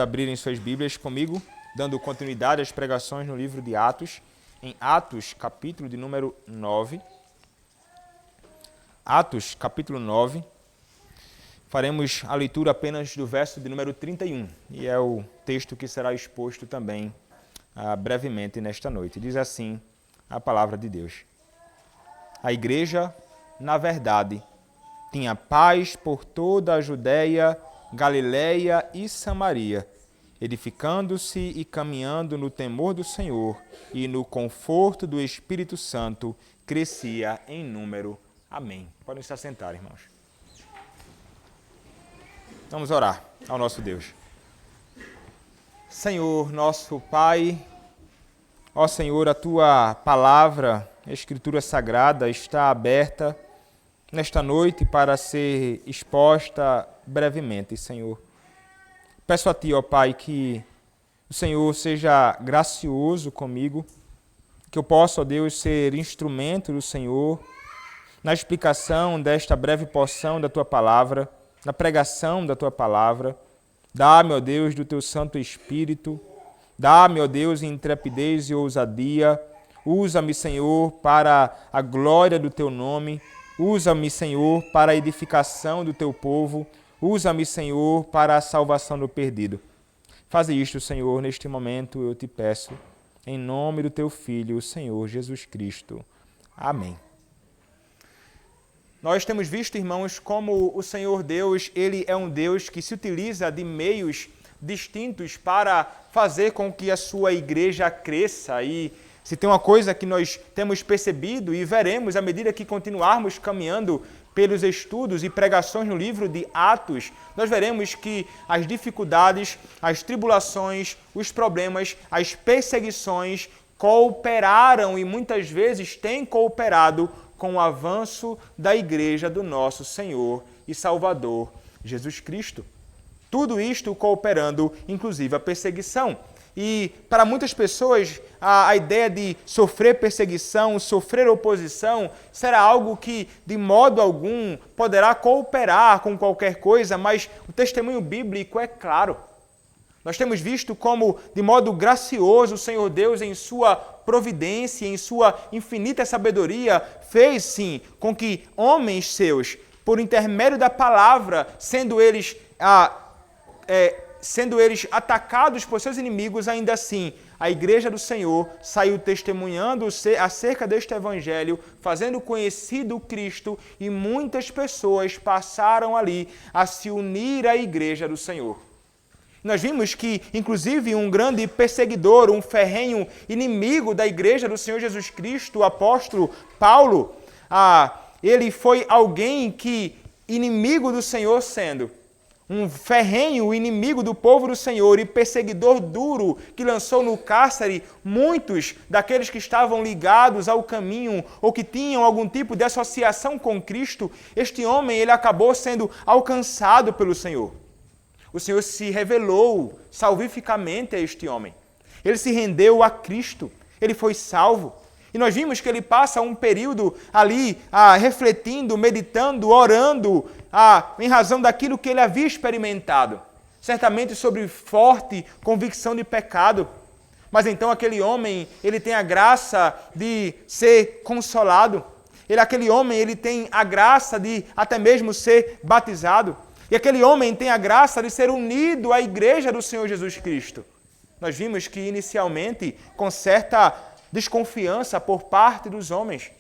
Abrirem suas Bíblias comigo, dando continuidade às pregações no livro de Atos, em Atos, capítulo de número 9. Atos, capítulo 9. Faremos a leitura apenas do verso de número 31, e é o texto que será exposto também brevemente nesta noite. Diz assim a palavra de Deus. A igreja, na verdade, tinha paz por toda a Judéia, Galiléia e Samaria, edificando-se e caminhando no temor do Senhor e no conforto do Espírito Santo, crescia em número. Amém. Podem se assentar, irmãos. Vamos orar ao nosso Deus. Senhor, nosso Pai, ó Senhor, a Tua palavra, a Escritura Sagrada, está aberta nesta noite para ser exposta brevemente, Senhor. Peço a Ti, ó Pai, que o Senhor seja gracioso comigo, que eu possa, ó Deus, ser instrumento do Senhor na explicação desta breve porção da Tua palavra, na pregação da Tua palavra. Dá-me, ó Deus, do Teu Santo Espírito, dá-me, ó Deus, intrepidez e ousadia. Usa-me, Senhor, para a glória do Teu nome. Usa-me, Senhor, para a edificação do Teu povo. Usa-me, Senhor, para a salvação do perdido. Faze isto, Senhor, neste momento eu te peço, em nome do Teu Filho, o Senhor Jesus Cristo. Amém. Nós temos visto, irmãos, como o Senhor Deus, Ele é um Deus que se utiliza de meios distintos para fazer com que a sua igreja cresça. E se tem uma coisa que nós temos percebido e veremos à medida que continuarmos caminhando pelos estudos e pregações no livro de Atos, nós veremos que as dificuldades, as tribulações, os problemas, as perseguições cooperaram e muitas vezes têm cooperado com o avanço da igreja do nosso Senhor e Salvador Jesus Cristo. Tudo isto cooperando, inclusive, a perseguição. E para muitas pessoas, a ideia de sofrer perseguição, sofrer oposição, será algo que, de modo algum, poderá cooperar com qualquer coisa, mas o testemunho bíblico é claro. Nós temos visto como, de modo gracioso, o Senhor Deus, em sua providência, em sua infinita sabedoria, fez, sim, com que homens seus, por intermédio da palavra, sendo eles atacados por seus inimigos, ainda assim, a igreja do Senhor saiu testemunhando acerca deste evangelho, fazendo conhecido o Cristo, e muitas pessoas passaram ali a se unir à igreja do Senhor. Nós vimos que, inclusive, um grande perseguidor, um ferrenho inimigo da igreja do Senhor Jesus Cristo, o apóstolo Paulo, ele foi alguém que, inimigo do Senhor sendo, um ferrenho inimigo do povo do Senhor e perseguidor duro que lançou no cárcere muitos daqueles que estavam ligados ao caminho ou que tinham algum tipo de associação com Cristo, este homem ele acabou sendo alcançado pelo Senhor. O Senhor se revelou salvificamente a este homem. Ele se rendeu a Cristo. Ele foi salvo. E nós vimos que ele passa um período ali refletindo, meditando, orando, em razão daquilo que ele havia experimentado. Certamente sobre forte convicção de pecado. Mas então aquele homem, ele tem a graça de ser consolado. Aquele homem, ele tem a graça de até mesmo ser batizado. E aquele homem tem a graça de ser unido à igreja do Senhor Jesus Cristo. Nós vimos que inicialmente, com certa desconfiança por parte dos homens,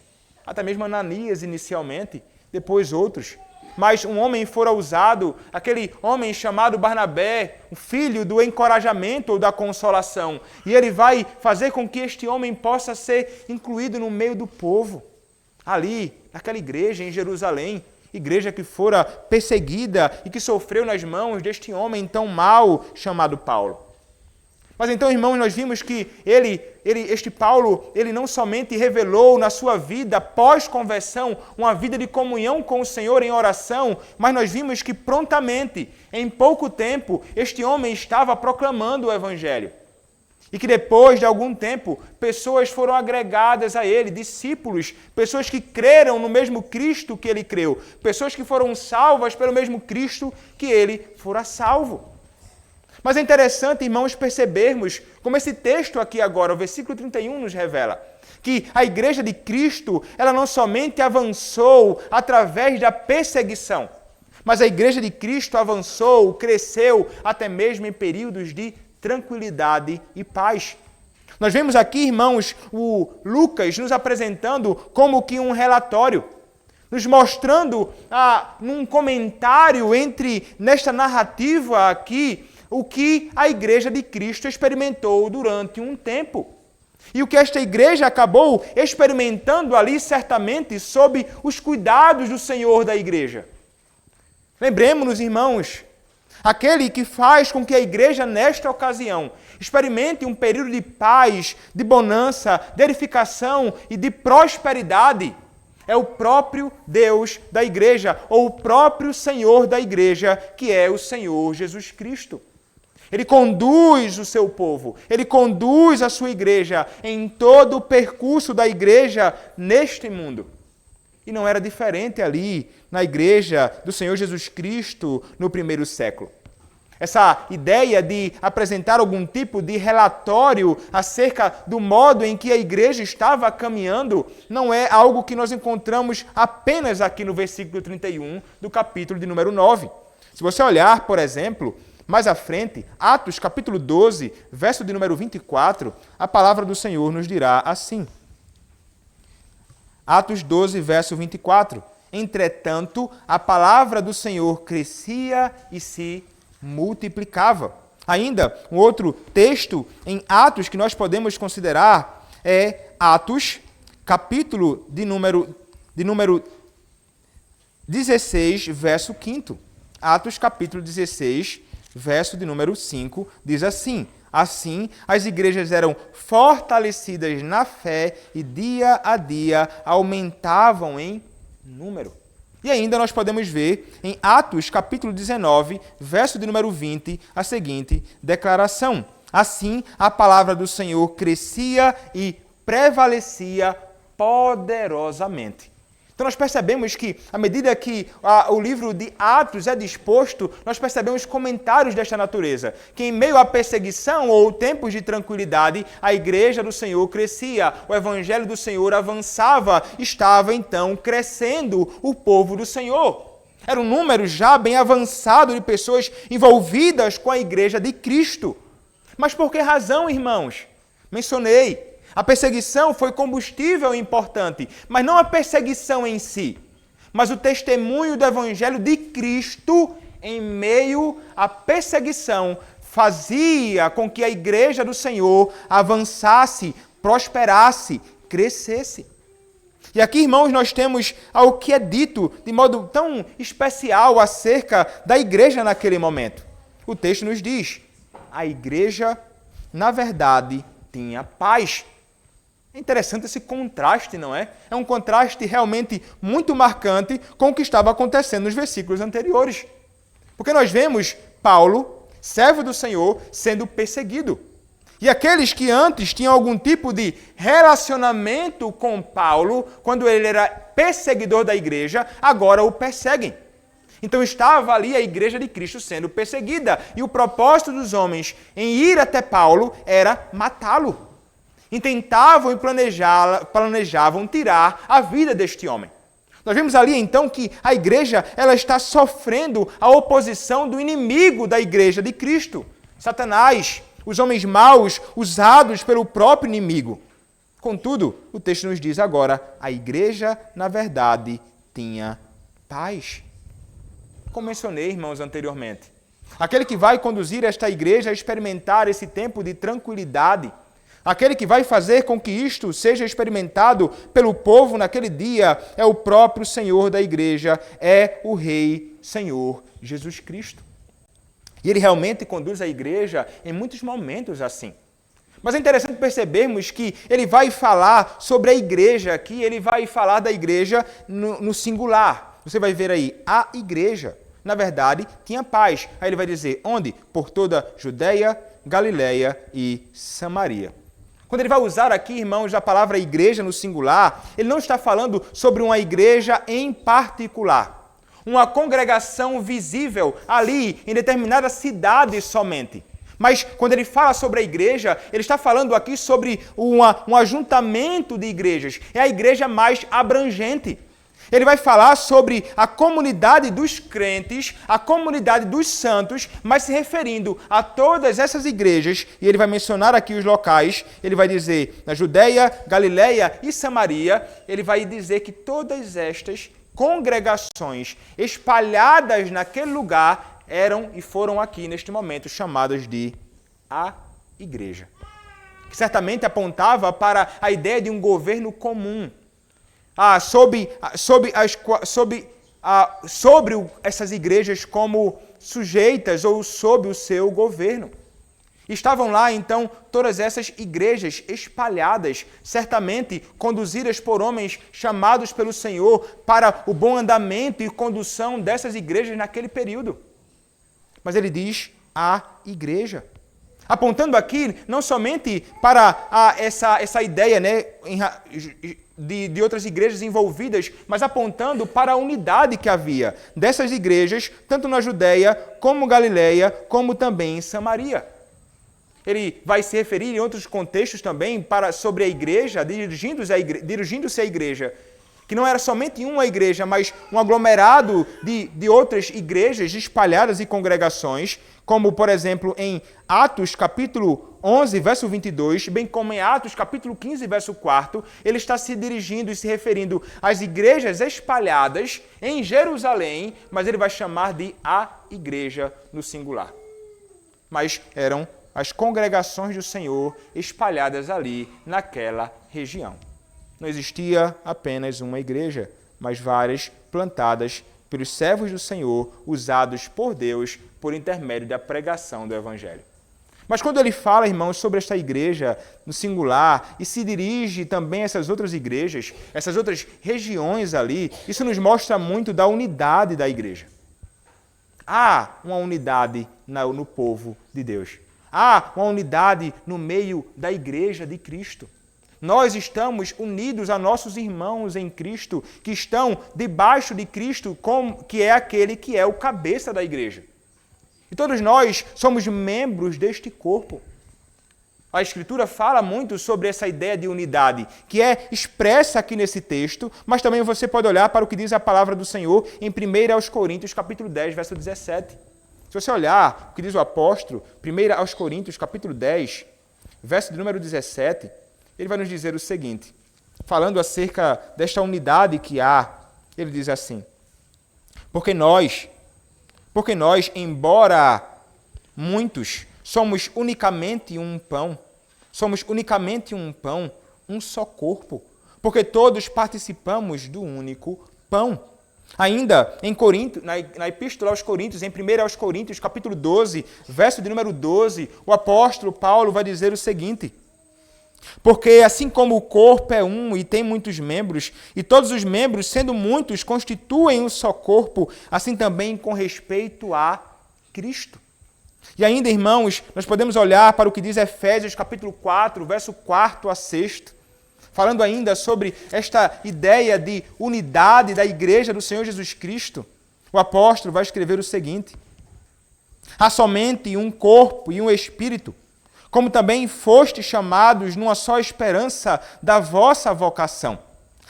até mesmo Ananias inicialmente, depois outros. Mas um homem fora usado, aquele homem chamado Barnabé, o filho do encorajamento ou da consolação. E ele vai fazer com que este homem possa ser incluído no meio do povo. Ali, naquela igreja em Jerusalém, igreja que fora perseguida e que sofreu nas mãos deste homem tão mau chamado Paulo. Mas então, irmãos, nós vimos que este Paulo, ele não somente revelou na sua vida pós-conversão uma vida de comunhão com o Senhor em oração, mas nós vimos que prontamente, em pouco tempo, este homem estava proclamando o Evangelho. E que depois de algum tempo, pessoas foram agregadas a ele, discípulos, pessoas que creram no mesmo Cristo que ele creu, pessoas que foram salvas pelo mesmo Cristo que ele fora salvo. Mas é interessante, irmãos, percebermos como esse texto aqui agora, o versículo 31, nos revela que a igreja de Cristo, ela não somente avançou através da perseguição, mas a igreja de Cristo avançou, cresceu até mesmo em períodos de tranquilidade e paz. Nós vemos aqui, irmãos, o Lucas nos apresentando como que um relatório, nos mostrando num comentário nesta narrativa aqui, o que a igreja de Cristo experimentou durante um tempo. E o que esta igreja acabou experimentando ali, certamente, sob os cuidados do Senhor da igreja. Lembremos-nos, irmãos, aquele que faz com que a igreja, nesta ocasião, experimente um período de paz, de bonança, de edificação e de prosperidade, é o próprio Deus da igreja, ou o próprio Senhor da igreja, que é o Senhor Jesus Cristo. Ele conduz o seu povo, ele conduz a sua igreja em todo o percurso da igreja neste mundo. E não era diferente ali na igreja do Senhor Jesus Cristo no primeiro século. Essa ideia de apresentar algum tipo de relatório acerca do modo em que a igreja estava caminhando não é algo que nós encontramos apenas aqui no versículo 31 do capítulo de número 9. Se você olhar, por exemplo, mais à frente, Atos capítulo 12, verso de número 24, a palavra do Senhor nos dirá assim. Atos 12, verso 24. Entretanto, a palavra do Senhor crescia e se multiplicava. Ainda, um outro texto em Atos que nós podemos considerar é Atos, capítulo de número 16, verso 5. Atos, capítulo 16, verso de número 5, diz assim: Assim, as igrejas eram fortalecidas na fé e dia a dia aumentavam em número. E ainda nós podemos ver em Atos, capítulo 19, verso de número 20, a seguinte declaração: Assim, a palavra do Senhor crescia e prevalecia poderosamente. Então nós percebemos que, à medida que o livro de Atos é disposto, nós percebemos comentários desta natureza, que em meio à perseguição ou tempos de tranquilidade, a igreja do Senhor crescia, o evangelho do Senhor avançava, estava então crescendo o povo do Senhor. Era um número já bem avançado de pessoas envolvidas com a igreja de Cristo. Mas por que razão, irmãos? Mencionei. A perseguição foi combustível importante, mas não a perseguição em si, mas o testemunho do Evangelho de Cristo em meio à perseguição fazia com que a igreja do Senhor avançasse, prosperasse, crescesse. E aqui, irmãos, nós temos o que é dito de modo tão especial acerca da igreja naquele momento. O texto nos diz: a igreja, na verdade, tinha paz. É interessante esse contraste, não é? É um contraste realmente muito marcante com o que estava acontecendo nos versículos anteriores. Porque nós vemos Paulo, servo do Senhor, sendo perseguido. E aqueles que antes tinham algum tipo de relacionamento com Paulo, quando ele era perseguidor da igreja, agora o perseguem. Então estava ali a igreja de Cristo sendo perseguida. E o propósito dos homens em ir até Paulo era matá-lo. E tentavam e planejavam tirar a vida deste homem. Nós vemos ali então que a igreja ela está sofrendo a oposição do inimigo da igreja de Cristo, Satanás, os homens maus usados pelo próprio inimigo. Contudo, o texto nos diz agora, a igreja, na verdade, tinha paz. Como mencionei, irmãos, anteriormente, aquele que vai conduzir esta igreja a experimentar esse tempo de tranquilidade, aquele que vai fazer com que isto seja experimentado pelo povo naquele dia é o próprio Senhor da igreja, é o Rei Senhor Jesus Cristo. E ele realmente conduz a igreja em muitos momentos assim. Mas é interessante percebermos que ele vai falar sobre a igreja aqui, ele vai falar da igreja no singular. Você vai ver aí, a igreja, na verdade, tinha paz. Aí ele vai dizer, onde? Por toda Judeia, Galileia e Samaria. Quando ele vai usar aqui, irmãos, a palavra igreja no singular, ele não está falando sobre uma igreja em particular, uma congregação visível ali em determinada cidade somente. Mas quando ele fala sobre a igreja, ele está falando aqui sobre um ajuntamento de igrejas. É a igreja mais abrangente. Ele vai falar sobre a comunidade dos crentes, a comunidade dos santos, mas se referindo a todas essas igrejas, e ele vai mencionar aqui os locais, ele vai dizer na Judeia, Galileia e Samaria, ele vai dizer que todas estas congregações espalhadas naquele lugar eram e foram aqui neste momento chamadas de a igreja. Que certamente apontava para a ideia de um governo comum. Sobre essas igrejas como sujeitas ou sob o seu governo. Estavam lá, então, todas essas igrejas espalhadas, certamente conduzidas por homens chamados pelo Senhor para o bom andamento e condução dessas igrejas naquele período. Mas ele diz a igreja. Apontando aqui não somente para essa ideia, né, de outras igrejas envolvidas, mas apontando para a unidade que havia dessas igrejas, tanto na Judeia, como Galileia, como também em Samaria. Ele vai se referir em outros contextos também sobre a igreja, dirigindo-se à igreja, que não era somente uma igreja, mas um aglomerado de outras igrejas espalhadas e congregações, como, por exemplo, em Atos capítulo 11, verso 22, bem como em Atos capítulo 15, verso 4, ele está se dirigindo e se referindo às igrejas espalhadas em Jerusalém, mas ele vai chamar de a igreja no singular. Mas eram as congregações do Senhor espalhadas ali naquela região. Não existia apenas uma igreja, mas várias plantadas pelos servos do Senhor, usados por Deus por intermédio da pregação do Evangelho. Mas quando ele fala, irmãos, sobre esta igreja no singular e se dirige também a essas outras igrejas, essas outras regiões ali, isso nos mostra muito da unidade da igreja. Há uma unidade no povo de Deus. Há uma unidade no meio da igreja de Cristo. Nós estamos unidos a nossos irmãos em Cristo, que estão debaixo de Cristo, que é aquele que é o cabeça da igreja. E todos nós somos membros deste corpo. A Escritura fala muito sobre essa ideia de unidade, que é expressa aqui nesse texto, mas também você pode olhar para o que diz a palavra do Senhor em 1 Coríntios, capítulo 10, verso 17. Se você olhar o que diz o apóstolo, 1 Coríntios, capítulo 10, verso de número 17, ele vai nos dizer o seguinte, falando acerca desta unidade que há, ele diz assim, porque nós, embora muitos, somos unicamente um pão, um só corpo, porque todos participamos do único pão. Ainda em Corinto, na Epístola aos Coríntios, em 1 aos Coríntios, capítulo 12, verso de número 12, o apóstolo Paulo vai dizer o seguinte, porque assim como o corpo é um e tem muitos membros, e todos os membros, sendo muitos, constituem um só corpo, assim também com respeito a Cristo. E ainda, irmãos, nós podemos olhar para o que diz Efésios capítulo 4, verso 4 a 6, falando ainda sobre esta ideia de unidade da igreja do Senhor Jesus Cristo. O apóstolo vai escrever o seguinte, há somente um corpo e um espírito, como também fostes chamados numa só esperança da vossa vocação.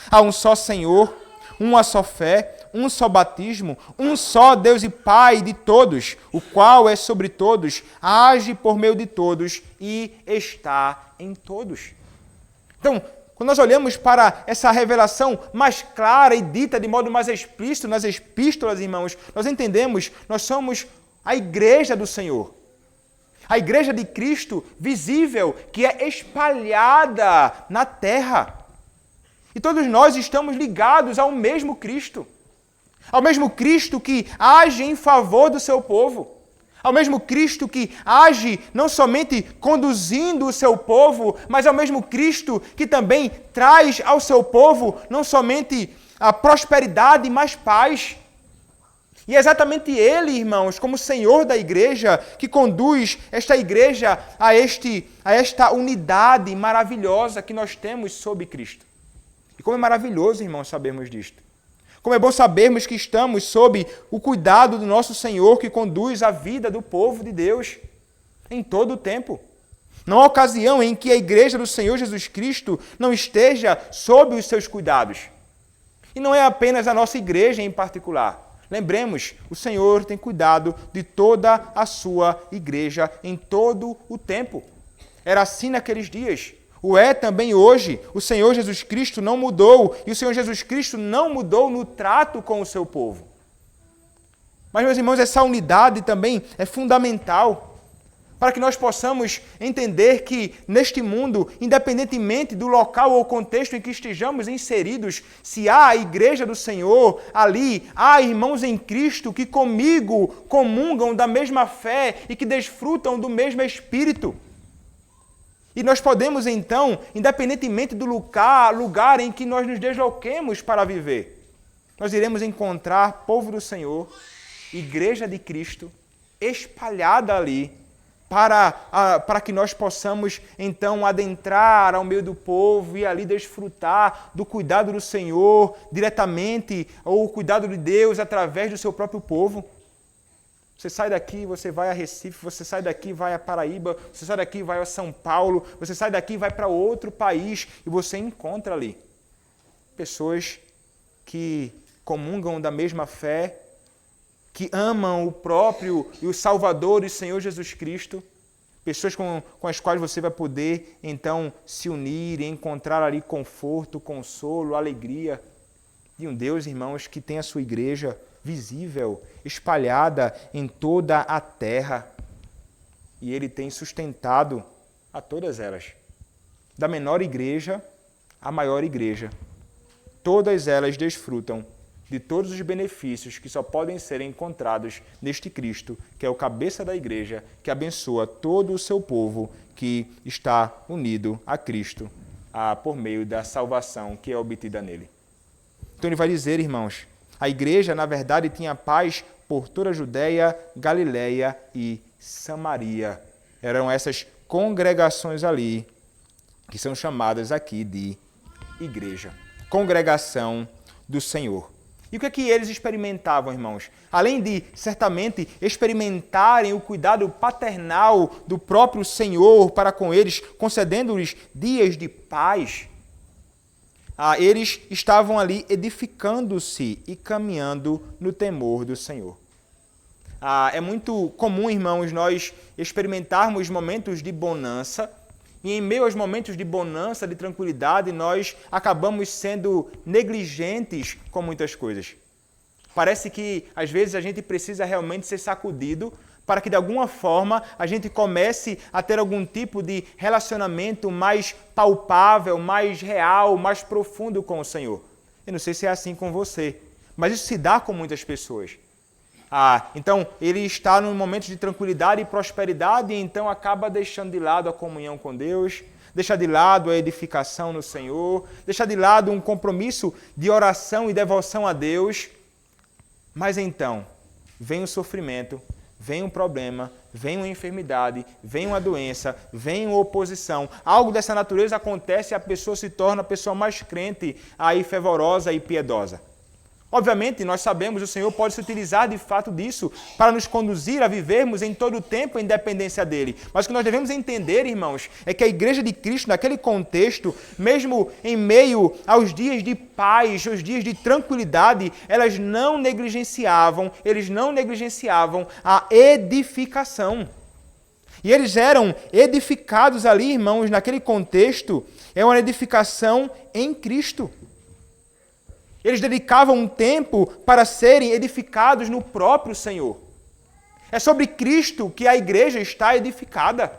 Há um só Senhor, uma só fé, um só batismo, um só Deus e Pai de todos, o qual é sobre todos, age por meio de todos e está em todos. Então, quando nós olhamos para essa revelação mais clara e dita de modo mais explícito nas epístolas, irmãos, nós entendemos, nós somos a igreja do Senhor. A igreja de Cristo visível, que é espalhada na terra. E todos nós estamos ligados ao mesmo Cristo. Ao mesmo Cristo que age em favor do seu povo. Ao mesmo Cristo que age não somente conduzindo o seu povo, mas ao mesmo Cristo que também traz ao seu povo não somente a prosperidade, mas paz. E é exatamente Ele, irmãos, como Senhor da igreja, que conduz esta igreja a esta unidade maravilhosa que nós temos sob Cristo. E como é maravilhoso, irmãos, sabermos disto. Como é bom sabermos que estamos sob o cuidado do nosso Senhor, que conduz a vida do povo de Deus. em todo o tempo. Não há ocasião em que a igreja do Senhor Jesus Cristo não esteja sob os seus cuidados. E não é apenas a nossa igreja em particular. Lembremos, o Senhor tem cuidado de toda a sua igreja em todo o tempo. Era assim naqueles dias. O é também hoje. O Senhor Jesus Cristo não mudou. E o Senhor Jesus Cristo não mudou no trato com o seu povo. Mas, meus irmãos, essa unidade também é fundamental para que nós possamos entender que, neste mundo, independentemente do local ou contexto em que estejamos inseridos, se há a igreja do Senhor, ali há irmãos em Cristo que comigo comungam da mesma fé e que desfrutam do mesmo Espírito. E nós podemos, então, independentemente do lugar em que nós nos desloquemos para viver, nós iremos encontrar povo do Senhor, igreja de Cristo, espalhada ali, para que nós possamos, então, adentrar ao meio do povo e ali desfrutar do cuidado do Senhor diretamente, ou o cuidado de Deus através do seu próprio povo. Você sai daqui, você vai a Recife, você sai daqui, vai a Paraíba, você sai daqui, vai a São Paulo, você sai daqui, vai para outro país e você encontra ali pessoas que comungam da mesma fé, que amam o próprio e o Salvador e Senhor Jesus Cristo, pessoas com as quais você vai poder, então, se unir e encontrar ali conforto, consolo, alegria de um Deus, irmãos, que tem a sua igreja visível, espalhada em toda a terra. E Ele tem sustentado a todas elas, da menor igreja à maior igreja. Todas elas desfrutam de todos os benefícios que só podem ser encontrados neste Cristo, que é o cabeça da igreja, que abençoa todo o seu povo que está unido a Cristo, por meio da salvação que é obtida nele. Então ele vai dizer, irmãos, a igreja, na verdade, tinha paz por toda a Judéia, Galiléia e Samaria. Eram essas congregações ali, que são chamadas aqui de igreja. Congregação do Senhor. E o que é que eles experimentavam, irmãos? Além de, certamente, experimentarem o cuidado paternal do próprio Senhor para com eles, concedendo-lhes dias de paz, eles estavam ali edificando-se e caminhando no temor do Senhor. É muito comum, irmãos, nós experimentarmos momentos de bonança, e em meio aos momentos de bonança, de tranquilidade, nós acabamos sendo negligentes com muitas coisas. Parece que, às vezes, a gente precisa realmente ser sacudido para que, de alguma forma, a gente comece a ter algum tipo de relacionamento mais palpável, mais real, mais profundo com o Senhor. Eu não sei se é assim com você, mas isso se dá com muitas pessoas. Então, ele está num momento de tranquilidade e prosperidade e então acaba deixando de lado a comunhão com Deus, deixa de lado a edificação no Senhor, deixa de lado um compromisso de oração e devoção a Deus. Mas então, vem o sofrimento, vem um problema, vem uma enfermidade, vem uma doença, vem uma oposição. Algo dessa natureza acontece e a pessoa se torna a pessoa mais crente, fervorosa e piedosa. Obviamente, nós sabemos que o Senhor pode se utilizar de fato disso para nos conduzir a vivermos em todo o tempo a independência dEle. Mas o que nós devemos entender, irmãos, é que a Igreja de Cristo, naquele contexto, mesmo em meio aos dias de paz, aos dias de tranquilidade, eles não negligenciavam a edificação. E eles eram edificados ali, irmãos, naquele contexto, é uma edificação em Cristo. Eles dedicavam um tempo para serem edificados no próprio Senhor. É sobre Cristo que a igreja está edificada.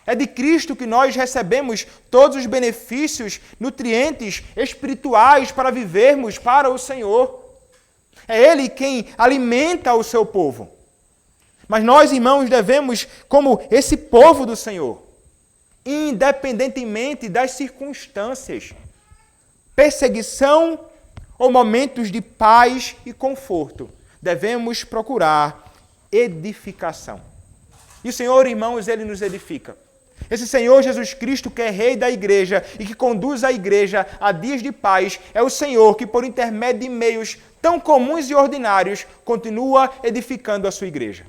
É de Cristo que nós recebemos todos os benefícios, nutrientes espirituais para vivermos para o Senhor. É Ele quem alimenta o seu povo. Mas nós, irmãos, devemos, como esse povo do Senhor, independentemente das circunstâncias, perseguição ou momentos de paz e conforto, devemos procurar edificação. E o Senhor, irmãos, Ele nos edifica. Esse Senhor Jesus Cristo, que é Rei da Igreja e que conduz a Igreja a dias de paz, é o Senhor que, por intermédio de meios tão comuns e ordinários, continua edificando a sua Igreja.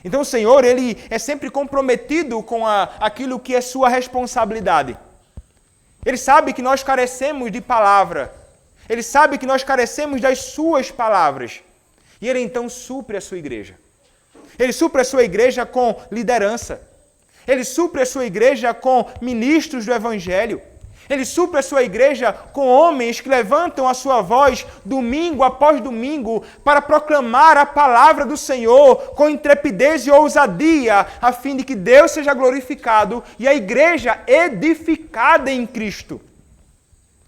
Então o Senhor, Ele é sempre comprometido com aquilo que é sua responsabilidade. Ele sabe que nós carecemos de palavra. Ele sabe que nós carecemos das suas palavras. E Ele então supre a sua igreja. Ele supre a sua igreja com liderança. Ele supre a sua igreja com ministros do Evangelho. Ele supre a sua igreja com homens que levantam a sua voz domingo após domingo para proclamar a palavra do Senhor com intrepidez e ousadia, a fim de que Deus seja glorificado e a igreja edificada em Cristo.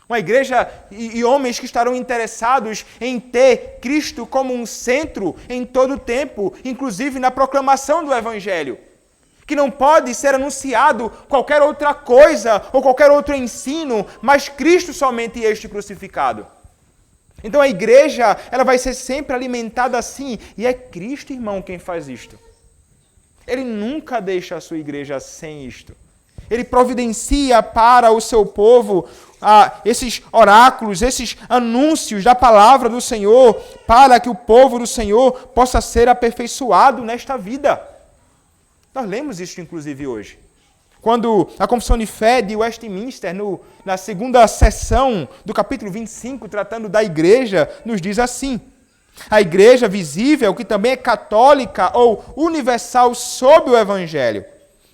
Uma igreja e homens que estarão interessados em ter Cristo como um centro em todo o tempo, inclusive na proclamação do Evangelho. Que não pode ser anunciado qualquer outra coisa ou qualquer outro ensino, mas Cristo somente este crucificado. Então a igreja, ela vai ser sempre alimentada assim, e é Cristo, irmão, quem faz isto. Ele nunca deixa a sua igreja sem isto. Ele providencia para o seu povo esses oráculos, esses anúncios da palavra do Senhor, para que o povo do Senhor possa ser aperfeiçoado nesta vida. Nós lemos isso, inclusive, hoje. Quando a Confissão de Fé de Westminster, na segunda sessão do capítulo 25, tratando da igreja, nos diz assim: a igreja visível, que também é católica ou universal sob o Evangelho,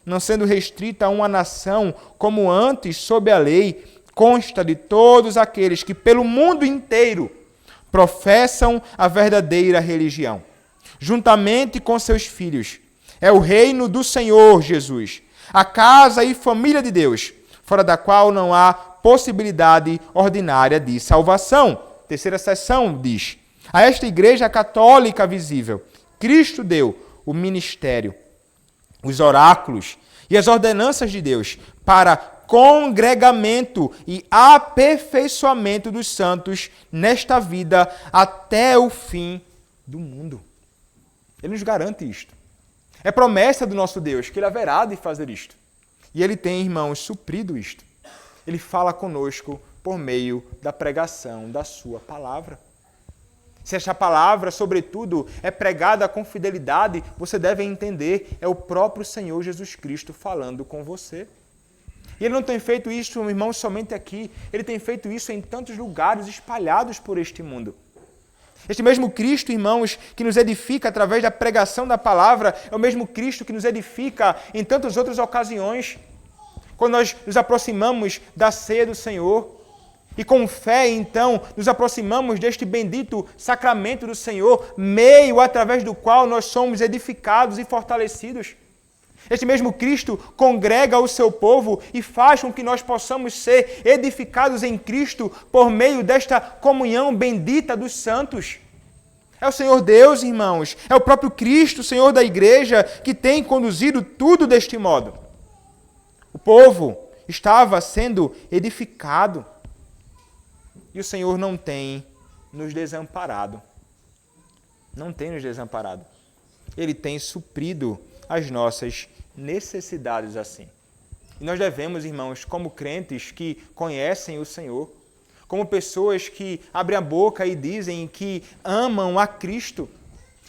não sendo restrita a uma nação como antes sob a lei, consta de todos aqueles que pelo mundo inteiro professam a verdadeira religião, juntamente com seus filhos. É o reino do Senhor Jesus, a casa e família de Deus, fora da qual não há possibilidade ordinária de salvação. Terceira seção diz: a esta igreja católica visível, Cristo deu o ministério, os oráculos e as ordenanças de Deus para congregamento e aperfeiçoamento dos santos nesta vida até o fim do mundo. Ele nos garante isto. É promessa do nosso Deus que Ele haverá de fazer isto. E Ele tem, irmãos, suprido isto. Ele fala conosco por meio da pregação da sua palavra. Se esta palavra, sobretudo, é pregada com fidelidade, você deve entender, é o próprio Senhor Jesus Cristo falando com você. E Ele não tem feito isso, irmãos, somente aqui. Ele tem feito isso em tantos lugares espalhados por este mundo. Este mesmo Cristo, irmãos, que nos edifica através da pregação da palavra, é o mesmo Cristo que nos edifica em tantas outras ocasiões. Quando nós nos aproximamos da ceia do Senhor e com fé, então, nos aproximamos deste bendito sacramento do Senhor, meio através do qual nós somos edificados e fortalecidos. Este mesmo Cristo congrega o seu povo e faz com que nós possamos ser edificados em Cristo por meio desta comunhão bendita dos santos. É o Senhor Deus, irmãos, é o próprio Cristo, Senhor da igreja, que tem conduzido tudo deste modo. O povo estava sendo edificado e o Senhor não tem nos desamparado. Não tem nos desamparado. Ele tem suprido as nossas necessidades assim. E nós devemos, irmãos, como crentes que conhecem o Senhor, como pessoas que abrem a boca e dizem que amam a Cristo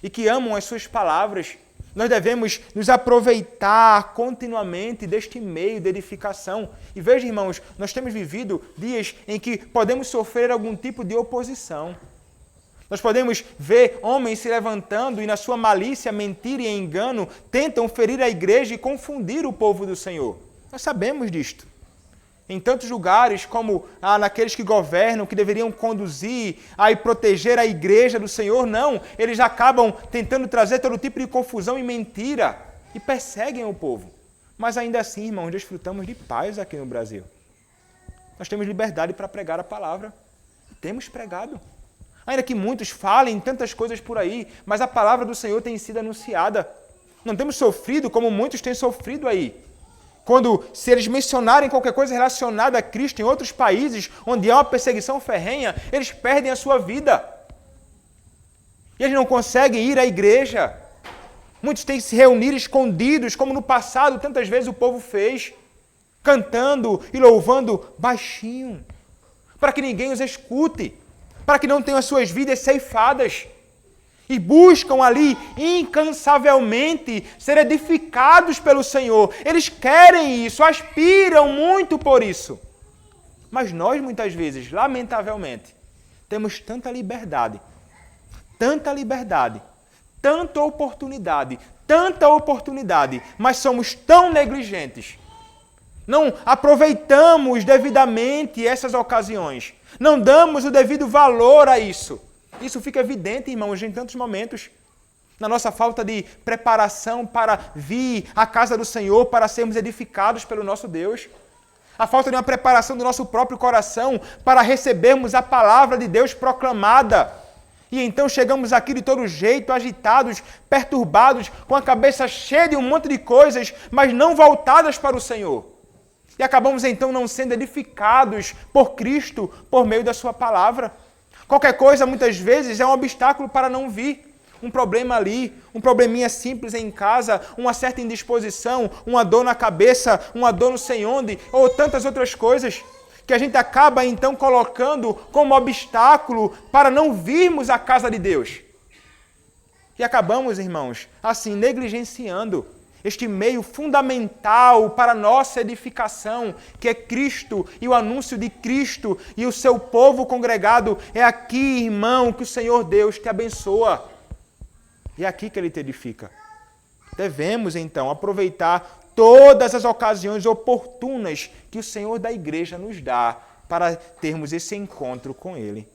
e que amam as suas palavras, nós devemos nos aproveitar continuamente deste meio de edificação. E veja, irmãos, nós temos vivido dias em que podemos sofrer algum tipo de oposição. Nós podemos ver homens se levantando e na sua malícia, mentira e engano tentam ferir a igreja e confundir o povo do Senhor. Nós sabemos disto. Em tantos lugares como naqueles que governam, que deveriam conduzir e proteger a igreja do Senhor, não. Eles acabam tentando trazer todo tipo de confusão e mentira e perseguem o povo. Mas ainda assim, irmãos, desfrutamos de paz aqui no Brasil. Nós temos liberdade para pregar a palavra. Temos pregado. Ainda que muitos falem tantas coisas por aí, mas a palavra do Senhor tem sido anunciada. Não temos sofrido como muitos têm sofrido aí. Quando, se eles mencionarem qualquer coisa relacionada a Cristo em outros países, onde há uma perseguição ferrenha, eles perdem a sua vida. E eles não conseguem ir à igreja. Muitos têm que se reunir escondidos, como no passado tantas vezes o povo fez, cantando e louvando baixinho, para que ninguém os escute, para que não tenham as suas vidas ceifadas. e buscam ali incansavelmente ser edificados pelo Senhor. Eles querem isso, aspiram muito por isso. Mas nós, muitas vezes, lamentavelmente, temos tanta liberdade, tanta oportunidade, mas somos tão negligentes. Não aproveitamos devidamente essas ocasiões. Não damos o devido valor a isso. Isso fica evidente, irmãos, em tantos momentos. Na nossa falta de preparação para vir à casa do Senhor, para sermos edificados pelo nosso Deus. A falta de uma preparação do nosso próprio coração para recebermos a palavra de Deus proclamada. E então chegamos aqui de todo jeito, agitados, perturbados, com a cabeça cheia de um monte de coisas, mas não voltadas para o Senhor. E acabamos então não sendo edificados por Cristo por meio da sua palavra. Qualquer coisa, muitas vezes, é um obstáculo para não vir. Um problema ali, um probleminha simples em casa, uma certa indisposição, uma dor na cabeça, uma dor não sei onde, ou tantas outras coisas, que a gente acaba então colocando como obstáculo para não virmos à casa de Deus. E acabamos, irmãos, assim, negligenciando este meio fundamental para a nossa edificação, que é Cristo e o anúncio de Cristo e o seu povo congregado. É aqui, irmão, que o Senhor Deus te abençoa. É aqui que Ele te edifica. Devemos, então, aproveitar todas as ocasiões oportunas que o Senhor da igreja nos dá para termos esse encontro com Ele.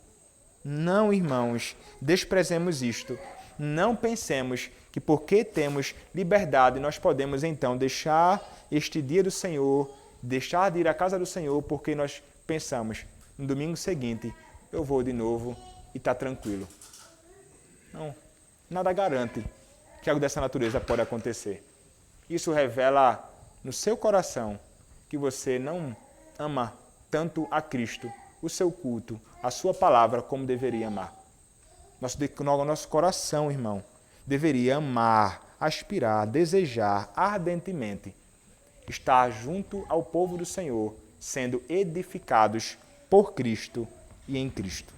Não, irmãos, desprezemos isto. Não pensemos que porque temos liberdade, nós podemos então deixar este dia do Senhor, deixar de ir à casa do Senhor, porque nós pensamos, no domingo seguinte, eu vou de novo e está tranquilo. Não, nada garante que algo dessa natureza pode acontecer. Isso revela no seu coração que você não ama tanto a Cristo, o seu culto, a sua palavra, como deveria amar. Nosso coração, irmão, deveria amar, aspirar, desejar ardentemente estar junto ao povo do Senhor, sendo edificados por Cristo e em Cristo.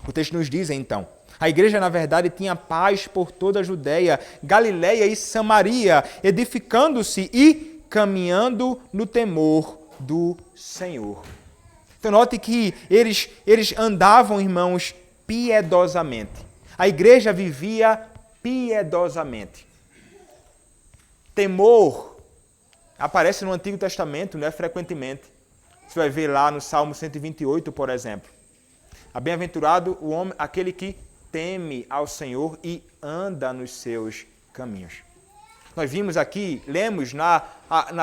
O texto nos diz, então, a igreja, na verdade, tinha paz por toda a Judéia, Galiléia e Samaria, edificando-se e caminhando no temor do Senhor. Então, note que eles andavam, irmãos, piedosamente. A igreja vivia piedosamente. Temor aparece no Antigo Testamento, não é frequentemente. Você vai ver lá no Salmo 128, por exemplo. Bem-aventurado o homem, aquele que teme ao Senhor e anda nos seus caminhos. Nós vimos aqui, lemos na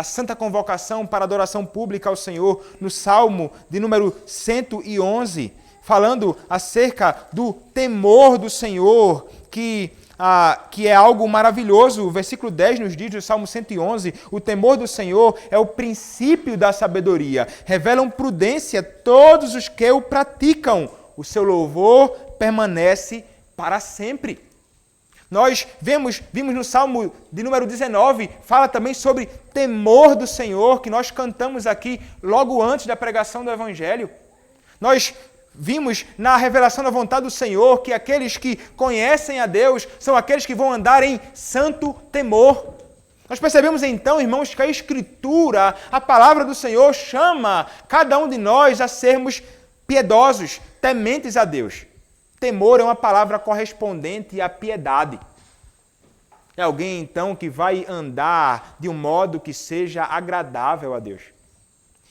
Santa Convocação para Adoração Pública ao Senhor, no Salmo de número 111, falando acerca do temor do Senhor, que é algo maravilhoso. O versículo 10 nos diz, do Salmo 111, o temor do Senhor é o princípio da sabedoria. Revelam prudência todos os que o praticam. O seu louvor permanece para sempre. Nós vimos no Salmo de número 19, fala também sobre temor do Senhor, que nós cantamos aqui logo antes da pregação do Evangelho. Nós vimos na revelação da vontade do Senhor que aqueles que conhecem a Deus são aqueles que vão andar em santo temor. Nós percebemos então, irmãos, que a Escritura, a palavra do Senhor, chama cada um de nós a sermos piedosos, tementes a Deus. Temor é uma palavra correspondente à piedade. É alguém, então, que vai andar de um modo que seja agradável a Deus.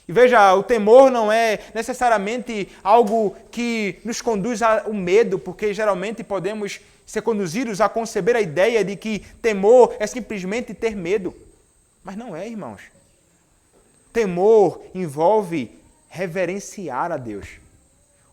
E veja, o temor não é necessariamente algo que nos conduz ao medo, porque geralmente podemos ser conduzidos a conceber a ideia de que temor é simplesmente ter medo. Mas não é, irmãos. Temor envolve reverenciar a Deus.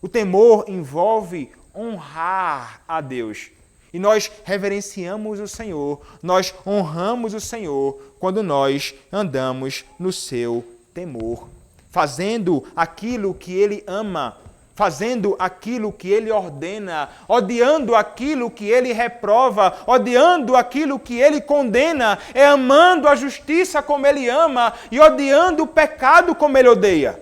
O temor envolve honrar a Deus. E nós reverenciamos o Senhor, nós honramos o Senhor quando nós andamos no seu temor, fazendo aquilo que Ele ama, fazendo aquilo que Ele ordena, odiando aquilo que Ele reprova, odiando aquilo que Ele condena, é amando a justiça como Ele ama e odiando o pecado como Ele odeia.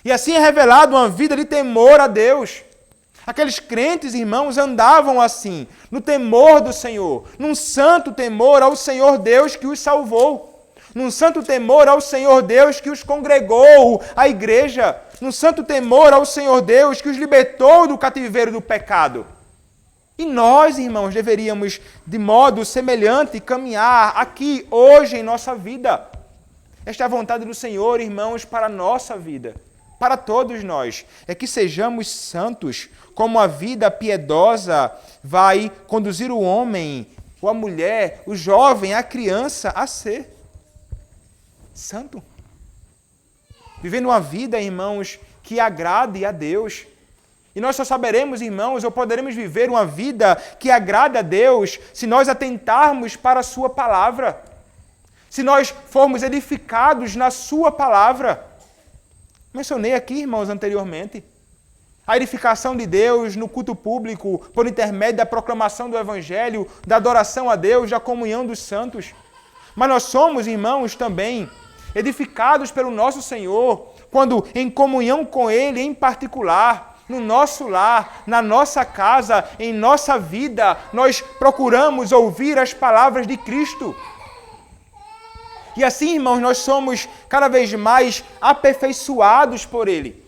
E assim é revelado uma vida de temor a Deus. Aqueles crentes, irmãos, andavam assim, no temor do Senhor, num santo temor ao Senhor Deus que os salvou, num santo temor ao Senhor Deus que os congregou à igreja, num santo temor ao Senhor Deus que os libertou do cativeiro do pecado. E nós, irmãos, deveríamos, de modo semelhante, caminhar aqui, hoje, em nossa vida. Esta é a vontade do Senhor, irmãos, para a nossa vida, para todos nós, é que sejamos santos, como a vida piedosa vai conduzir o homem, ou a mulher, o jovem, a criança a ser santo. Vivendo uma vida, irmãos, que agrade a Deus. E nós só saberemos, irmãos, ou poderemos viver uma vida que agrada a Deus se nós atentarmos para a sua palavra. Se nós formos edificados na sua palavra. Mencionei aqui, irmãos, anteriormente, a edificação de Deus no culto público, por intermédio da proclamação do Evangelho, da adoração a Deus, da comunhão dos santos. Mas nós somos, irmãos, também edificados pelo nosso Senhor, quando em comunhão com Ele, em particular, no nosso lar, na nossa casa, em nossa vida, nós procuramos ouvir as palavras de Cristo. E assim, irmãos, nós somos cada vez mais aperfeiçoados por Ele.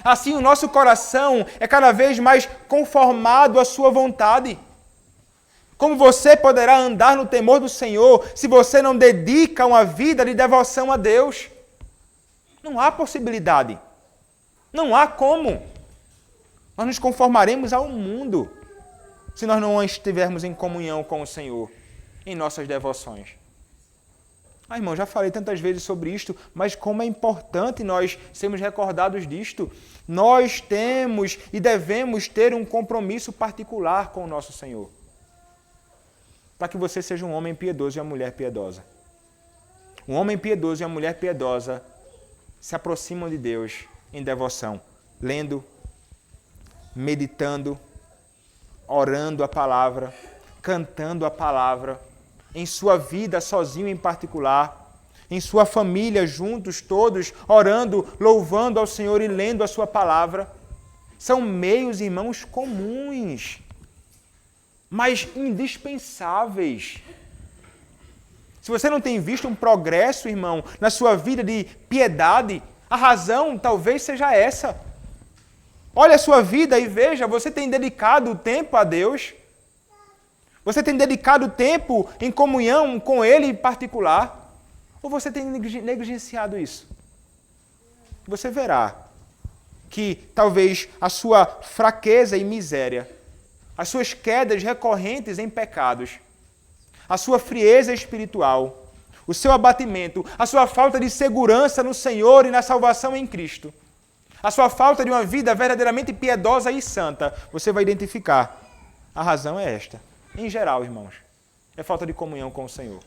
Assim, o nosso coração é cada vez mais conformado à sua vontade. Como você poderá andar no temor do Senhor se você não dedica uma vida de devoção a Deus? Não há possibilidade. Não há como. Nós nos conformaremos ao mundo se nós não estivermos em comunhão com o Senhor em nossas devoções. Irmão, já falei tantas vezes sobre isto, mas como é importante nós sermos recordados disto. Nós temos e devemos ter um compromisso particular com o nosso Senhor. Para que você seja um homem piedoso e uma mulher piedosa. Um homem piedoso e uma mulher piedosa se aproximam de Deus em devoção, lendo, meditando, orando a palavra, cantando a palavra, em sua vida sozinho em particular, em sua família juntos todos, orando, louvando ao Senhor e lendo a sua palavra. São meios, irmãos, comuns, mas indispensáveis. Se você não tem visto um progresso, irmão, na sua vida de piedade, a razão talvez seja essa. Olha a sua vida e veja, você tem dedicado tempo a Deus? Você tem dedicado tempo em comunhão com Ele em particular? Ou você tem negligenciado isso? Você verá que talvez a sua fraqueza e miséria, as suas quedas recorrentes em pecados, a sua frieza espiritual, o seu abatimento, a sua falta de segurança no Senhor e na salvação em Cristo, a sua falta de uma vida verdadeiramente piedosa e santa, você vai identificar. A razão é esta. Em geral, irmãos, é falta de comunhão com o Senhor.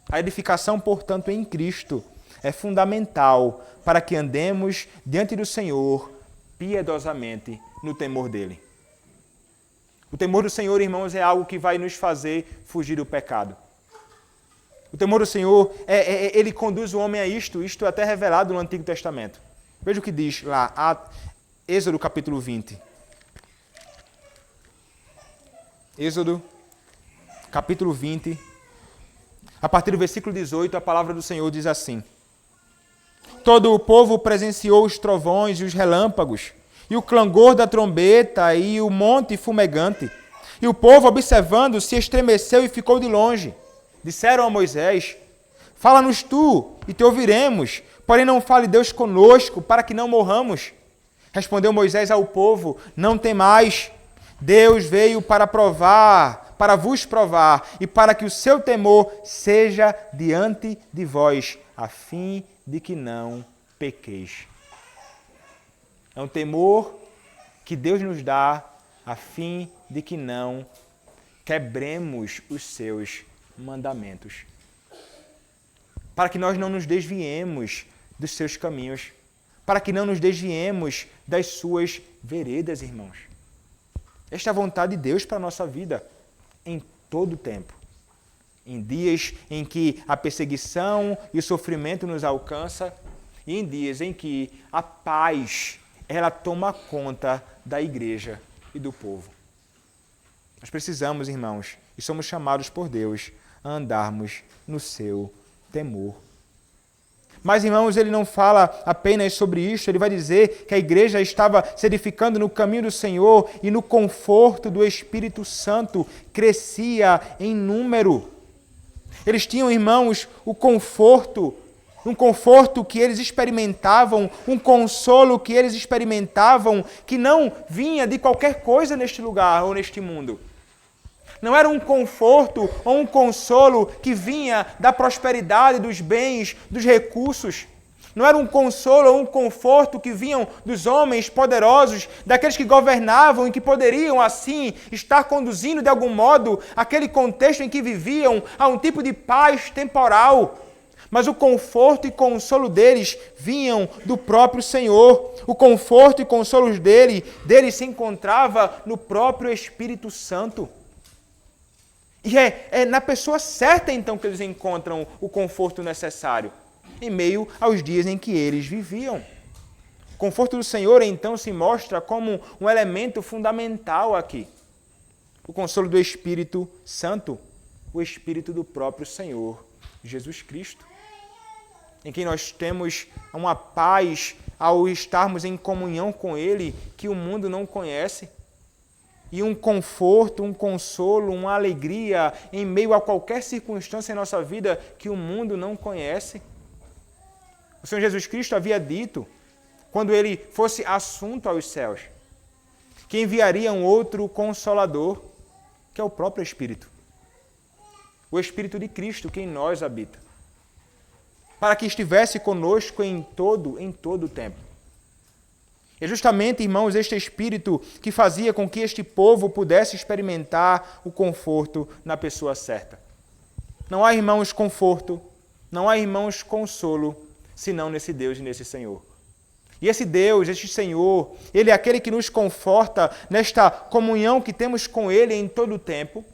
A edificação, portanto, em Cristo é fundamental para que andemos diante do Senhor piedosamente no temor dEle. O temor do Senhor, irmãos, é algo que vai nos fazer fugir do pecado. O temor do Senhor, ele conduz o homem a isto é até revelado no Antigo Testamento. Veja o que diz lá, Êxodo capítulo 20. Êxodo, capítulo 20, a partir do versículo 18, a palavra do Senhor diz assim: Todo o povo presenciou os trovões e os relâmpagos, e o clangor da trombeta e o monte fumegante. E o povo, observando, se estremeceu e ficou de longe. Disseram a Moisés: Fala-nos tu, e te ouviremos, porém não fale Deus conosco, para que não morramos. Respondeu Moisés ao povo: Não temais. Deus veio para vos provar, e para que o seu temor seja diante de vós, a fim de que não pequeis. É um temor que Deus nos dá, a fim de que não quebremos os seus mandamentos. Para que nós não nos desviemos dos seus caminhos, para que não nos desviemos das suas veredas, irmãos. Esta é a vontade de Deus para a nossa vida, em todo o tempo. Em dias em que a perseguição e o sofrimento nos alcança, e em dias em que a paz ela toma conta da igreja e do povo. Nós precisamos, irmãos, e somos chamados por Deus a andarmos no seu temor. Mas, irmãos, ele não fala apenas sobre isso, ele vai dizer que a igreja estava se edificando no caminho do Senhor e no conforto do Espírito Santo, crescia em número. Eles tinham, irmãos, o conforto, um conforto que eles experimentavam, um consolo que eles experimentavam, que não vinha de qualquer coisa neste lugar ou neste mundo. Não era um conforto ou um consolo que vinha da prosperidade, dos bens, dos recursos. Não era um consolo ou um conforto que vinham dos homens poderosos, daqueles que governavam e que poderiam, assim, estar conduzindo de algum modo aquele contexto em que viviam a um tipo de paz temporal. Mas o conforto e consolo deles vinham do próprio Senhor. O conforto e consolo dele se encontrava no próprio Espírito Santo. E é na pessoa certa, então, que eles encontram o conforto necessário, em meio aos dias em que eles viviam. O conforto do Senhor, então, se mostra como um elemento fundamental aqui. O consolo do Espírito Santo, o Espírito do próprio Senhor, Jesus Cristo, em quem nós temos uma paz ao estarmos em comunhão com Ele que o mundo não conhece. E um conforto, um consolo, uma alegria em meio a qualquer circunstância em nossa vida que o mundo não conhece. O Senhor Jesus Cristo havia dito, quando Ele fosse assunto aos céus, que enviaria um outro Consolador, que é o próprio Espírito. O Espírito de Cristo, que em nós habita. Para que estivesse conosco em todo o tempo. É justamente, irmãos, este Espírito que fazia com que este povo pudesse experimentar o conforto na pessoa certa. Não há, irmãos, conforto, não há, irmãos, consolo, senão nesse Deus e nesse Senhor. E esse Deus, este Senhor, Ele é aquele que nos conforta nesta comunhão que temos com Ele em todo o tempo,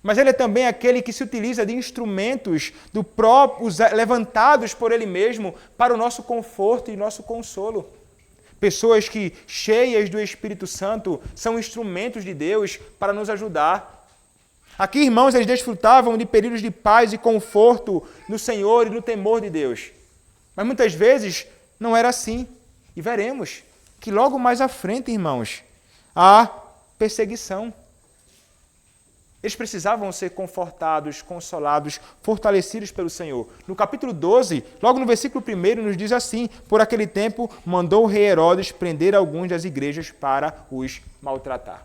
mas Ele é também aquele que se utiliza de instrumentos levantados por Ele mesmo para o nosso conforto e nosso consolo. Pessoas que, cheias do Espírito Santo, são instrumentos de Deus para nos ajudar. Aqui, irmãos, eles desfrutavam de períodos de paz e conforto no Senhor e no temor de Deus. Mas muitas vezes não era assim. E veremos que logo mais à frente, irmãos, há perseguição. Eles precisavam ser confortados, consolados, fortalecidos pelo Senhor. No capítulo 12, logo no versículo 1, nos diz assim: por aquele tempo, mandou o rei Herodes prender alguns das igrejas para os maltratar.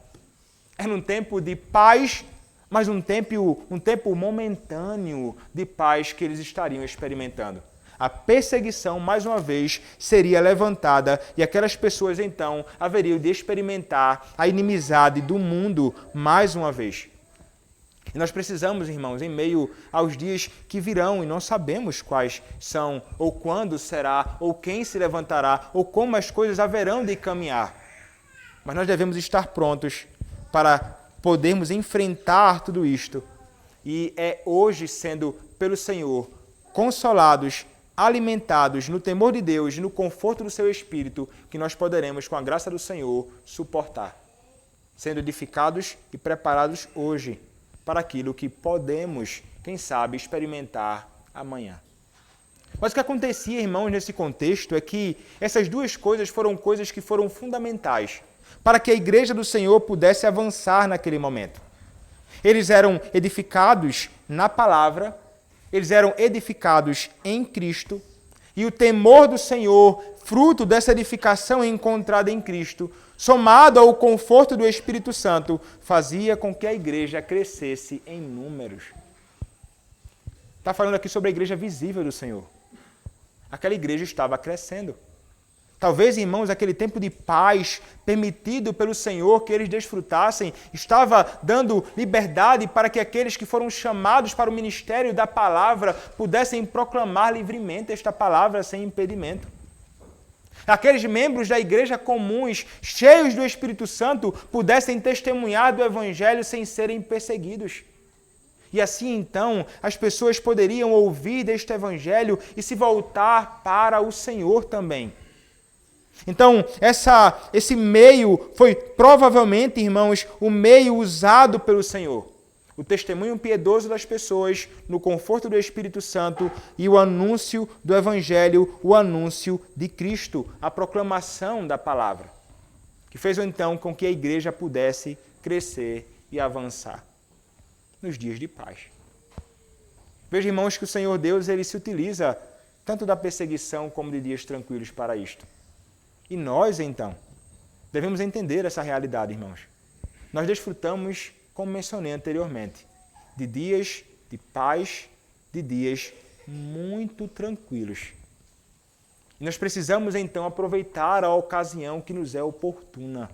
Era um tempo de paz, mas um tempo momentâneo de paz que eles estariam experimentando. A perseguição, mais uma vez, seria levantada e aquelas pessoas, então, haveriam de experimentar a inimizade do mundo mais uma vez. E nós precisamos, irmãos, em meio aos dias que virão, e não sabemos quais são, ou quando será, ou quem se levantará, ou como as coisas haverão de caminhar. Mas nós devemos estar prontos para podermos enfrentar tudo isto. E é hoje, sendo pelo Senhor consolados, alimentados no temor de Deus e no conforto do seu Espírito, que nós poderemos, com a graça do Senhor, suportar, sendo edificados e preparados hoje para aquilo que podemos, quem sabe, experimentar amanhã. Mas o que acontecia, irmãos, nesse contexto é que essas duas coisas foram coisas que foram fundamentais para que a igreja do Senhor pudesse avançar naquele momento. Eles eram edificados na palavra, eles eram edificados em Cristo, e o temor do Senhor, fruto dessa edificação encontrada em Cristo, somado ao conforto do Espírito Santo, fazia com que a igreja crescesse em números. Está falando aqui sobre a igreja visível do Senhor. Aquela igreja estava crescendo. Talvez, irmãos, aquele tempo de paz permitido pelo Senhor que eles desfrutassem, estava dando liberdade para que aqueles que foram chamados para o ministério da palavra pudessem proclamar livremente esta palavra sem impedimento. Aqueles membros da igreja comuns, cheios do Espírito Santo, pudessem testemunhar do Evangelho sem serem perseguidos. E assim, então, as pessoas poderiam ouvir deste Evangelho e se voltar para o Senhor também. Então, esse meio foi provavelmente, irmãos, o meio usado pelo Senhor. O testemunho piedoso das pessoas no conforto do Espírito Santo e o anúncio do Evangelho, o anúncio de Cristo, a proclamação da palavra, que fez então com que a igreja pudesse crescer e avançar nos dias de paz. Veja, irmãos, que o Senhor Deus ele se utiliza tanto da perseguição como de dias tranquilos para isto. E nós, então, devemos entender essa realidade, irmãos. Nós desfrutamos, como mencionei anteriormente, de dias de paz, de dias muito tranquilos. E nós precisamos, então, aproveitar a ocasião que nos é oportuna.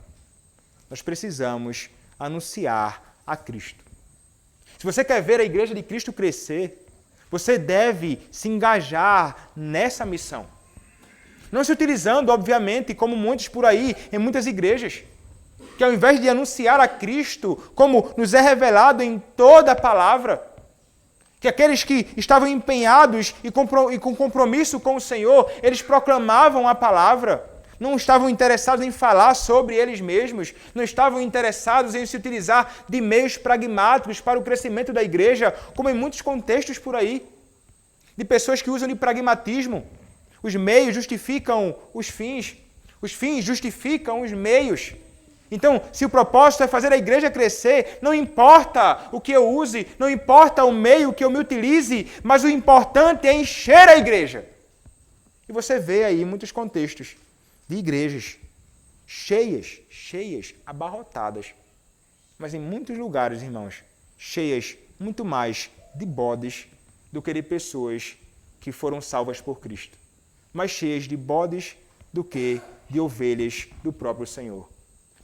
Nós precisamos anunciar a Cristo. Se você quer ver a Igreja de Cristo crescer, você deve se engajar nessa missão. Não se utilizando, obviamente, como muitos por aí, em muitas igrejas, que ao invés de anunciar a Cristo, como nos é revelado em toda a palavra, que aqueles que estavam empenhados e com compromisso com o Senhor, eles proclamavam a palavra, não estavam interessados em falar sobre eles mesmos, não estavam interessados em se utilizar de meios pragmáticos para o crescimento da igreja, como em muitos contextos por aí, de pessoas que usam de pragmatismo. Os meios justificam os fins justificam os meios. Então, se o propósito é fazer a igreja crescer, não importa o que eu use, não importa o meio que eu me utilize, mas o importante é encher a igreja. E você vê aí muitos contextos de igrejas cheias, abarrotadas, mas em muitos lugares, irmãos, cheias muito mais de bodes do que de pessoas que foram salvas por Cristo, mais cheias de bodes do que de ovelhas do próprio Senhor.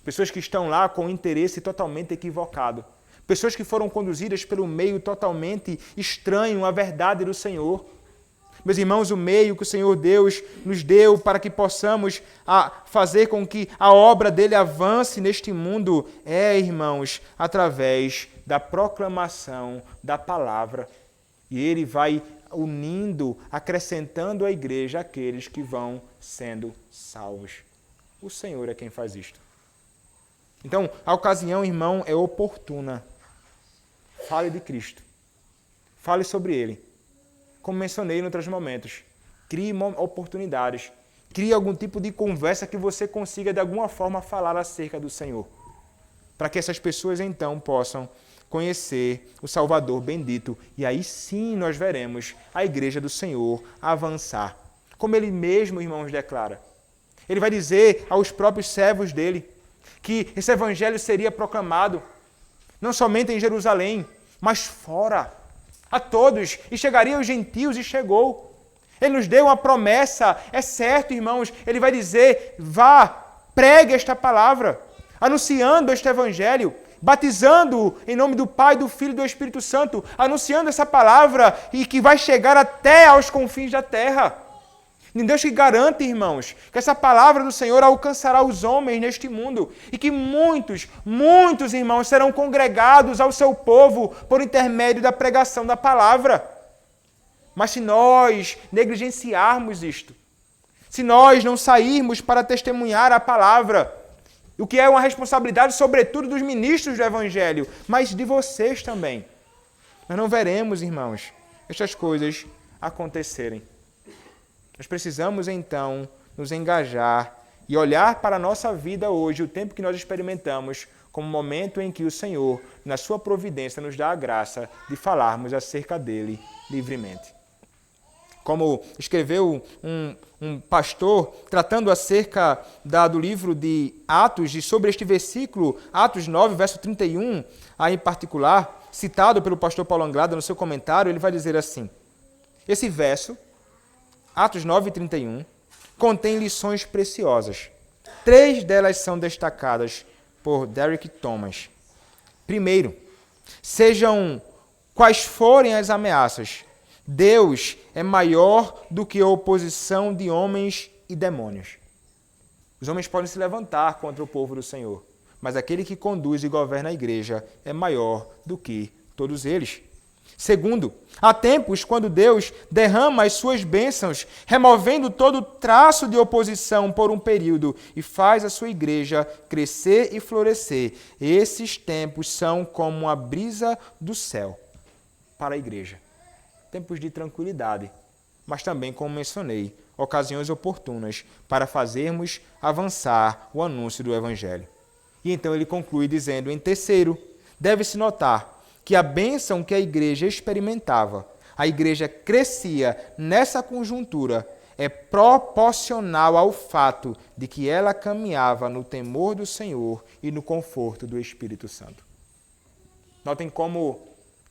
Pessoas que estão lá com um interesse totalmente equivocado. Pessoas que foram conduzidas pelo meio totalmente estranho à verdade do Senhor. Meus irmãos, o meio que o Senhor Deus nos deu para que possamos fazer com que a obra dele avance neste mundo é, irmãos, através da proclamação da palavra. E ele vai unindo, acrescentando à igreja aqueles que vão sendo salvos. O Senhor é quem faz isto. Então, a ocasião, irmão, é oportuna. Fale de Cristo. Fale sobre Ele. Como mencionei em outros momentos, crie oportunidades. Crie algum tipo de conversa que você consiga, de alguma forma, falar acerca do Senhor. Para que essas pessoas, então, possam conhecer o Salvador bendito. E aí sim nós veremos a igreja do Senhor avançar. Como ele mesmo, irmãos, declara. Ele vai dizer aos próprios servos dele que esse evangelho seria proclamado não somente em Jerusalém, mas fora, a todos, e chegaria aos gentios, e chegou. Ele nos deu uma promessa, é certo, irmãos, ele vai dizer, vá, pregue esta palavra, anunciando este evangelho, batizando em nome do Pai, do Filho e do Espírito Santo, anunciando essa palavra e que vai chegar até aos confins da terra. E Deus que garante, irmãos, que essa palavra do Senhor alcançará os homens neste mundo e que muitos irmãos serão congregados ao seu povo por intermédio da pregação da palavra. Mas se nós negligenciarmos isto, se nós não sairmos para testemunhar a palavra, o que é uma responsabilidade, sobretudo, dos ministros do Evangelho, mas de vocês também, nós não veremos, irmãos, estas coisas acontecerem. Nós precisamos, então, nos engajar e olhar para a nossa vida hoje, o tempo que nós experimentamos, como um momento em que o Senhor, na sua providência, nos dá a graça de falarmos acerca dele livremente. Como escreveu um pastor, tratando acerca do livro de Atos, e sobre este versículo, Atos 9, verso 31, aí em particular, citado pelo pastor Paulo Anglada no seu comentário, ele vai dizer assim, esse verso, Atos 9, 31, contém lições preciosas. 3 delas são destacadas por Derek Thomas. Primeiro, sejam quais forem as ameaças, Deus é maior do que a oposição de homens e demônios. Os homens podem se levantar contra o povo do Senhor, mas aquele que conduz e governa a igreja é maior do que todos eles. Segundo, há tempos quando Deus derrama as suas bênçãos, removendo todo traço de oposição por um período e faz a sua igreja crescer e florescer. Esses tempos são como uma brisa do céu para a igreja. Tempos de tranquilidade, mas também, como mencionei, ocasiões oportunas para fazermos avançar o anúncio do Evangelho. E então ele conclui dizendo, em terceiro, deve-se notar que a bênção que a igreja experimentava, a igreja crescia nessa conjuntura, é proporcional ao fato de que ela caminhava no temor do Senhor e no conforto do Espírito Santo. Notem como,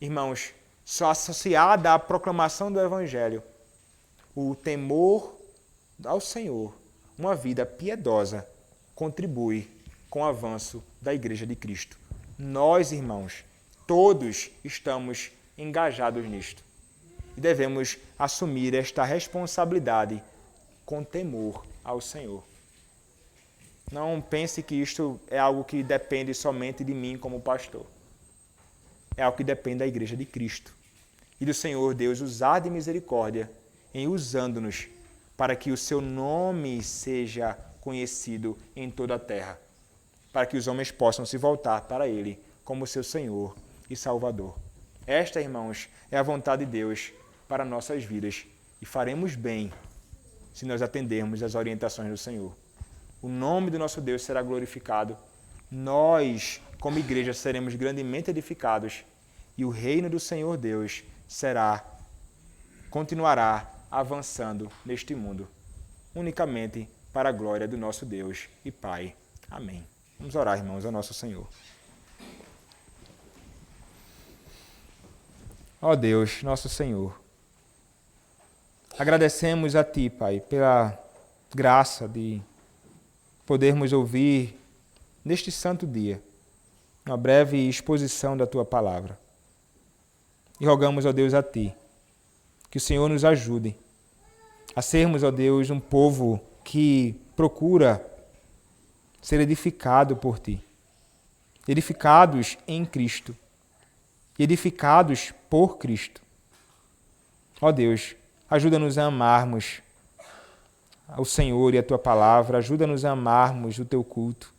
irmãos, só associada à proclamação do Evangelho, o temor ao Senhor, uma vida piedosa, contribui com o avanço da Igreja de Cristo. Nós, irmãos, todos estamos engajados nisto e devemos assumir esta responsabilidade com temor ao Senhor. Não pense que isto é algo que depende somente de mim como pastor. É algo que depende da Igreja de Cristo e do Senhor Deus usar de misericórdia em usando-nos para que o seu nome seja conhecido em toda a terra, para que os homens possam se voltar para Ele como seu Senhor e Salvador. Esta, irmãos, é a vontade de Deus para nossas vidas e faremos bem se nós atendermos às orientações do Senhor. O nome do nosso Deus será glorificado, nós, como igreja, seremos grandemente edificados e o reino do Senhor Deus continuará avançando neste mundo, unicamente para a glória do nosso Deus e Pai. Amém. Vamos orar, irmãos, ao nosso Senhor. Ó Deus, nosso Senhor, agradecemos a Ti, Pai, pela graça de podermos ouvir neste santo dia uma breve exposição da Tua palavra. E rogamos, ó Deus, a Ti, que o Senhor nos ajude a sermos, ó Deus, um povo que procura ser edificado por Ti, edificados em Cristo, edificados por Cristo. Ó Deus, ajuda-nos a amarmos ao Senhor e a Tua palavra, ajuda-nos a amarmos o Teu culto.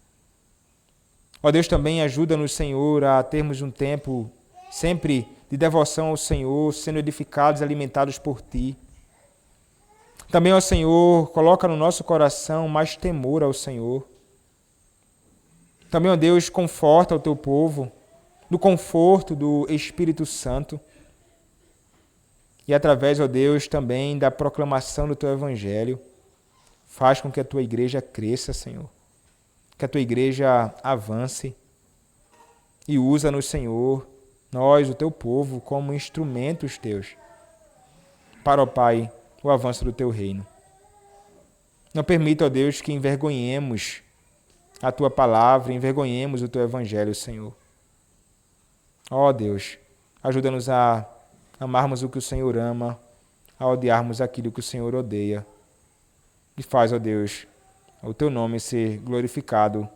Ó Deus, também ajuda-nos, Senhor, a termos um tempo sempre de devoção ao Senhor, sendo edificados e alimentados por Ti. Também, ó Senhor, coloca no nosso coração mais temor ao Senhor. Também, ó Deus, conforta o Teu povo, no conforto do Espírito Santo. E através, ó Deus, também da proclamação do Teu Evangelho, faz com que a Tua igreja cresça, Senhor. Que a Tua igreja avance e usa-nos, Senhor, nós, o Teu povo, como instrumentos Teus, para, ó Pai, o avanço do Teu reino. Não permita, ó Deus, que envergonhemos a Tua palavra, envergonhemos o Teu Evangelho, Senhor. Ó Deus, ajuda-nos a amarmos o que o Senhor ama, a odiarmos aquilo que o Senhor odeia. E faz, ó Deus, o Teu nome ser glorificado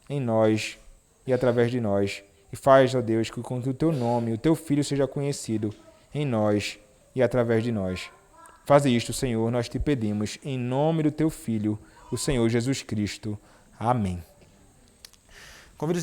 em nós e através de nós. E faz, ó Deus, que com o Teu nome, o Teu Filho seja conhecido em nós e através de nós. Faz isto, Senhor, nós Te pedimos, em nome do Teu Filho, o Senhor Jesus Cristo. Amém. Convido